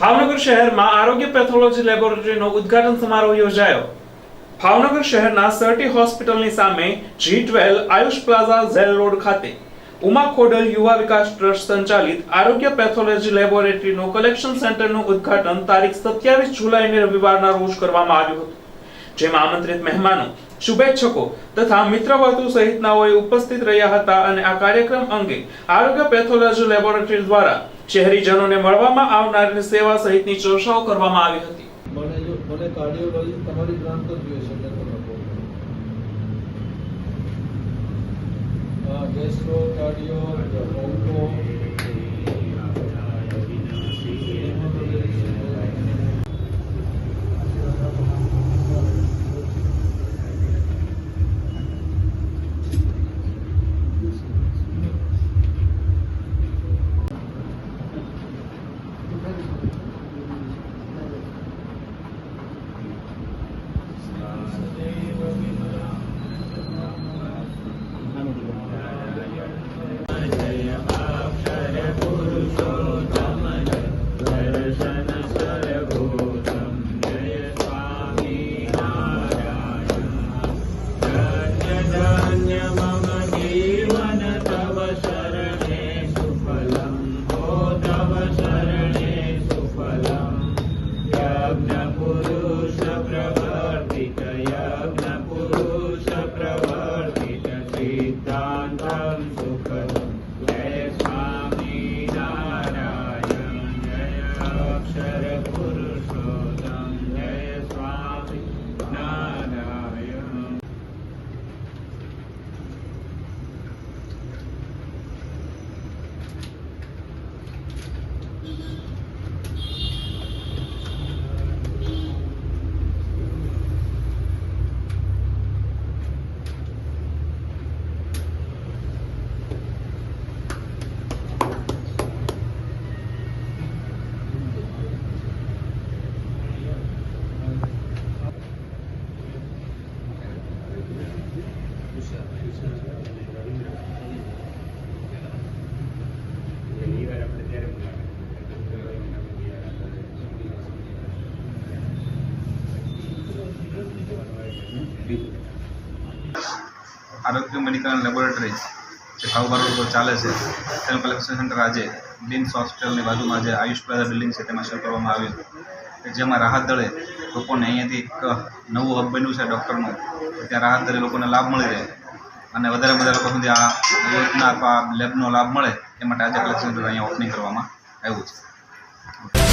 ભાવનગર શહેરમાં આરોગ્ય પેથોલોજી લેબોરેટરીનો ઉદ્ઘાટન સમારોહ યોજાયો। ભાવનગર શહેરના સરટી હોસ્પિટલની સામે G12 આયુષ પ્લાઝા ઝેલ રોડ ખાતે ઉમા ખોડલ યુવા વિકાસ ટ્રસ્ટ સંચાલિત આરોગ્ય પેથોલોજી લેબોરેટરીનું કલેક્શન સેન્ટરનું ઉદ્ઘાટન તારીખ 27 જુલાઈને રવિવારના રોજ કરવામાં આવ્યું હતું, જેમાં આમંત્રિત મહેમાનો, શુભેચ્છકો તથા મિત્ર વર્તુળ સહિતનાઓએ ઉપસ્થિત રહ્યા હતા અને આ કાર્યક્રમ અંગે આરોગ્ય પેથોલોજી લેબોરેટરી દ્વારા શહેરીજનોને મળવામાં આવનારી સેવા સહિતની ચર્ચાઓ કરવામાં આવી હતી। મને કાર્ડિયોલોજી તમારી બ્રાન્ચ તો જોઈએ છે એટલે તમે ગેસ્ટ્રો કાર્ડિયો ઓન્કો आरोग्य मेडिकल लेबोरेटरी જે ભાવબાર રોડ પર ચાલે છે તેનું કલેક્શન સેન્ટર આજે ડિમ્સ હોસ્પિટલની બાજુમાં જે આયુષ પ્લાઝા બિલ્ડિંગ છે તેમાં શરૂ કરવામાં આવ્યું કે જેમાં રાહત દળે લોકોને અહીંયાથી એક નવું હબ બન્યું છે ડૉક્ટરનું, ત્યાં રાહત દળે લોકોને લાભ મળી રહે અને વધારે લોકો સુધી આ યોજના અથવા લેબનો લાભ મળે એ માટે આજે કલેક્શન સેન્ટર અહીંયા ઓપનિંગ કરવામાં આવ્યું છે।